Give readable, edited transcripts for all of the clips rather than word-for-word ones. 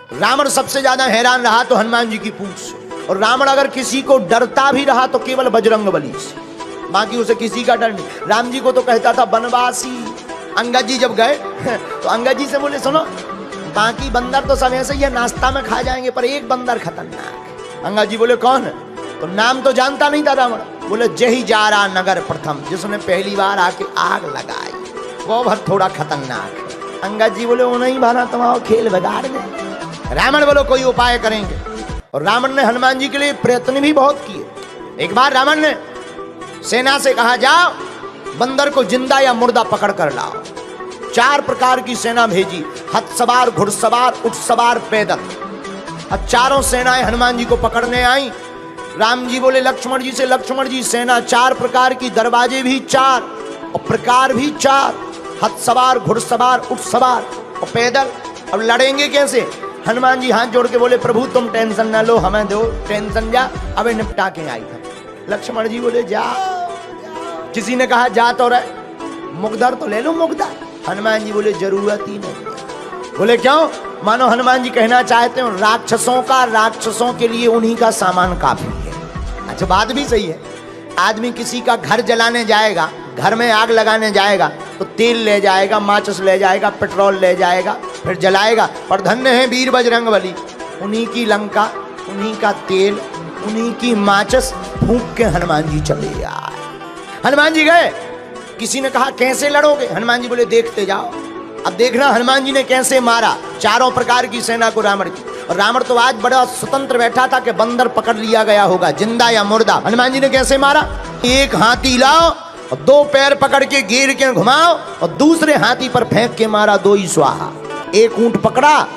रावण सबसे ज्यादा हैरान रहा तो हनुमान जी की पूंछ से, और रावण अगर किसी को डरता भी रहा तो केवल बजरंग बली से, बाकी उसे किसी का डर नहीं। राम जी को तो कहता था बनवासी। अंगद जी जब गए तो अंगद जी से बोले सुनो, बाकी बंदर तो सब ऐसे ही है, नाश्ता में खा जाएंगे, पर एक बंदर खतरनाक। अंगद जी बोले कौन है? तो नाम तो जानता नहीं था रावण। बोले जही जा रहा नगर प्रथम, जिसने पहली बार आके आग लगाई, वो भर थोड़ा खतरनाक है। अंगद जी बोले वो नहीं भाना, तुम्हारा खेल बिगाड़ दे। रावण बोलो कोई उपाय करेंगे, और रावण ने हनुमान जी के लिए प्रयत्न भी बहुत किए। एक बार रावण ने सेना से कहा जाओ बंदर को जिंदा या मुर्दा पकड़ कर लाओ। 4 प्रकार की सेना भेजी, हथ सवार, घुड़सवार, ऊंट सवार, पैदल। अब चारों सेनाएं हनुमान जी को पकड़ने आई। राम जी बोले लक्ष्मण जी से, लक्ष्मण जी सेना 4 प्रकार की, दरवाजे भी 4 और प्रकार भी 4, हथ सवार, घुड़सवार, ऊंट सवार और पैदल। अब लड़ेंगे कैसे? हनुमान जी हाथ जोड़ के बोले प्रभु तुम टेंशन ना लो, हमें दो टेंशन, जा अबे निपटा के आई था। लक्ष्मण जी बोले जा। किसी ने कहा जा तो रहे, मुगदर तो ले लो मुगदर। हनुमान जी बोले जरूरत ही नहीं। बोले क्यों? मानो हनुमान जी कहना चाहते हो राक्षसों के लिए उन्हीं का सामान काफी है। अच्छा बात भी सही है। आदमी किसी का घर जलाने जाएगा, घर में आग लगाने जाएगा तो तेल ले जाएगा, माचिस ले जाएगा, पेट्रोल ले जाएगा, फिर जलाएगा। पर धन्य है वीर बजरंग बली, उन्हीं की लंका, उन्हीं का तेल, उन्हीं की माचिस फूंक के हनुमान जी चले आए। हनुमान जी गए। किसी ने कहा कैसे लड़ोगे? हनुमान जी बोले देखते जाओ। अब देखना हनुमान जी ने कैसे मारा 4 प्रकार की सेना को रावण की। और रावण तो आज बड़ा स्वतंत्र बैठा था कि बंदर पकड़ लिया गया होगा, जिंदा या मुर्दा। हनुमान जी ने कैसे मारा? एक हाथी लाओ और 2 पैर पकड़ के घेर के घुमाओ और दूसरे हाथी पर फेंक के मारा, 2 ही स्वाहा। एक ऊंट पकड़ा,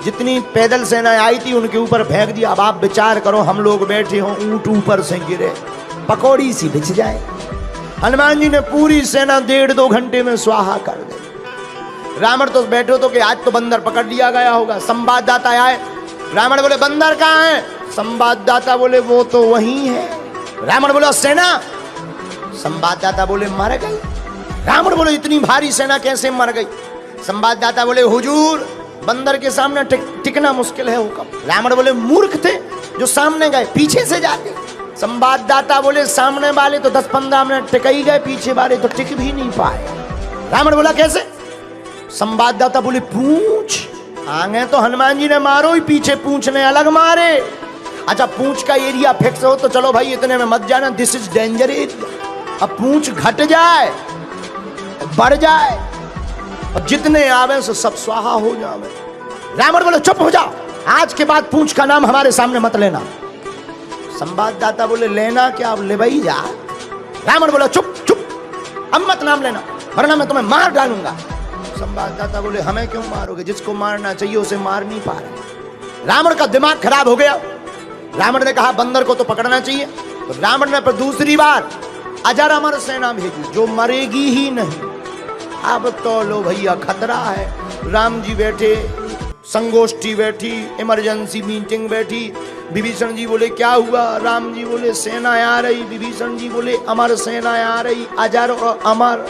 जितनी पैदल सेना आई थी उनके ऊपर फेंक दिया। अब आप विचार करो, हम लोग बैठे हो, ऊंट ऊपर से गिरे, पकौड़ी सी बिछ जाए। हनुमान जी ने पूरी सेना 1.5-2 घंटे में स्वाहा कर दी। रावण तो बैठे तो कि आज तो बंदर पकड़ लिया गया होगा। संवाददाता आए, रावण बोले बंदर कहाँ है? संवाददाता बोले वो तो वहीं है। रावण बोला सेना? संवाददाता बोले मर गई। रावण बोले इतनी भारी सेना कैसे मर गई? संवाददाता बोले हुजूर बंदर के सामने टिकना मुश्किल है हुक्म। रावण बोले मूर्ख थे जो सामने गए, पीछे से जाते। संवाददाता बोले सामने वाले तो 10-15 मिनट टिक ही गए, पीछे वाले तो टिक भी नहीं पाए। रावण बोला कैसे? संवाददाता बोले पूंछ आगे तो हनुमान जी ने मारो ही, पीछे पूंछ ने अलग मारे। अच्छा पूंछ का एरिया फिक्स हो तो चलो भाई इतने में मत जाना, दिस इज डेंजर एरिया। अब पूंछ घट जाए, बढ़ जाए और जितने आवे से सब स्वाहा हो जावे। रावण बोले चुप हो जाओ, आज के बाद पूंछ का नाम हमारे सामने मत लेना। संवाददाता बोले लेना क्या? अब ले भाई जा। रावण बोला चुप चुप, अब मत नाम लेना वरना मैं तुम्हें मार डालूंगा। संवाददाता बोले हमें क्यों मारोगे? जिसको मारना चाहिए उसे मार नहीं पा रहे। रावण का दिमाग खराब हो गया। रावण ने कहा बंदर को तो पकड़ना चाहिए। तो रावण ने पर दूसरी बार अजर अमर सेना भेजी जो मरेगी ही नहीं। अब तो लो भैया खतरा है। राम जी बैठे, संगोष्ठी बैठी, इमरजेंसी मीटिंग बैठी। विभीषण जी बोले क्या हुआ? राम जी बोले सेना आ रही। विभीषण जी बोले अमर सेना आ रही, अजर और अमर।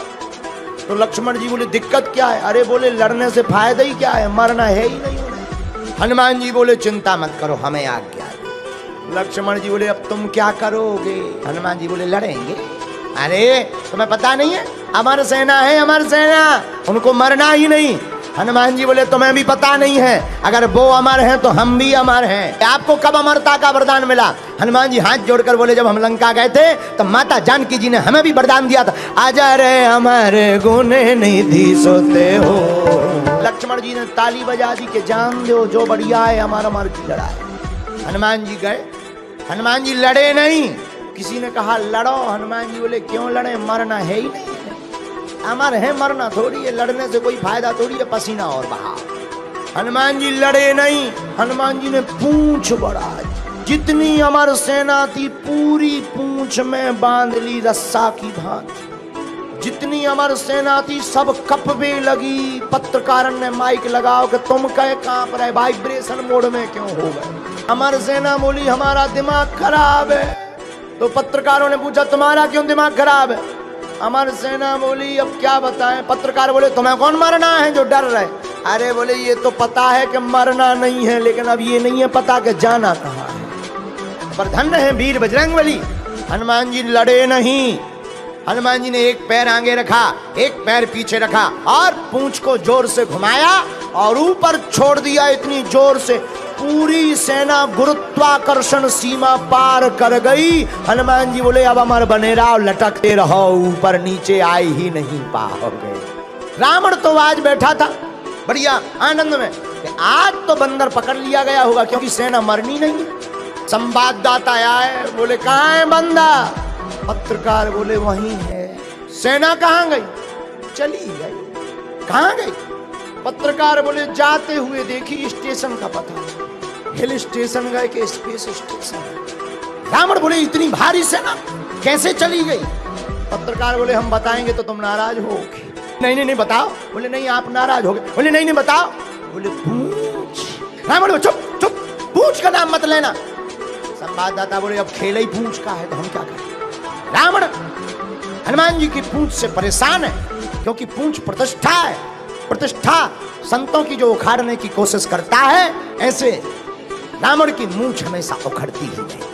तो लक्ष्मण जी बोले दिक्कत क्या है? अरे बोले लड़ने से फायदा ही क्या है, मरना है ही नहीं उन्हें। हनुमान जी बोले चिंता मत करो, हमें आज्ञा है। लक्ष्मण जी बोले अब तुम क्या करोगे? हनुमान जी बोले लड़ेंगे। अरे तुम्हें पता नहीं है अमर सेना है, अमर सेना, उनको मरना ही नहीं। हनुमान जी बोले तुम्हें भी पता नहीं है, अगर वो अमर हैं तो हम भी अमर हैं। आपको कब अमरता का वरदान मिला? हनुमान जी हाथ जोड़कर बोले जब हम लंका गए थे तो माता जानकी जी ने हमें भी वरदान दिया था, अजर अमर गुण निधि सोते हो। लक्ष्मण जी ने ताली बजा दी कि जान दो जो बढ़िया है, अमर अमर की लड़ाई। हनुमान जी गए, हनुमान जी लड़े नहीं। किसी ने कहा लड़ो, हनुमान जी बोले क्यों लड़े, मरना है ही नहीं। अमर है, मरना थोड़ी है, लड़ने से कोई फायदा थोड़ी है, पसीना और बहा। हनुमान जी लड़े नहीं। हनुमान जी ने पूंछ बढ़ाई, जितनी अमर सेना थी पूरी पूंछ में बांध ली रस्सा की भांति। जितनी अमर सेना थी सब कपवे लगी। पत्रकार ने माइक लगाओ कि तुम कहे कांप रहे, वाइब्रेशन मोड में क्यों हो गए? अमर सेना बोली हमारा दिमाग खराब है। तो पत्रकारों ने पूछा तुम्हारा क्यों दिमाग खराब है? अमर सेना बोली अब क्या बताएं। पत्रकार बोले तुम्हें कौन मारना है जो डर रहे? अरे बोले ये तो पता है कि मरना नहीं है, लेकिन अब ये नहीं है पता कि जाना कहाँ है। पर धन्य है वीर बजरंगबली, हनुमान जी लड़े नहीं। हनुमान जी ने एक पैर आगे रखा, एक पैर पीछे रखा और पूंछ को जोर से घुमाया और ऊपर छोड़ दिया इतनी जोर से, पूरी सेना गुरुत्वाकर्षण सीमा पार कर गई। हनुमान जी बोले अब अमर बने रहो, लटकते रहो, ऊपर नीचे आए ही नहीं पाओगे। रावण तो आज बैठा था बढ़िया आनंद में, आज तो बंदर पकड़ लिया गया होगा क्योंकि सेना मरनी नहीं है। संवाददाता आए, बोले कहाँ है बंदा? पत्रकार बोले वहीं है। सेना कहाँ गई? चली गई। कहाँ गई? पत्रकार बोले जाते हुए देखी स्टेशन का पता, हिल स्टेशन गए कि स्पेस स्टेशन। रावण बोले इतनी भारी सेना कैसे चली गई? पत्रकार बोले हम बताएंगे तो तुम नाराज होगे। नहीं नहीं बताओ। बोले नहीं आप नाराज हो गए। बोले नहीं नहीं बताओ। बोले पूछ। रावण बोले चुप चुप, पूछ का नाम मत लेना। संवाददाता बोले अब खेल ही पूछ का है तो हम क्या करें? रावण हनुमान जी की पूंछ से परेशान है क्योंकि पूंछ प्रतिष्ठा है। प्रतिष्ठा संतों की जो उखाड़ने की कोशिश करता है, ऐसे रावण की मूंछ हमेशा उखड़ती ही है।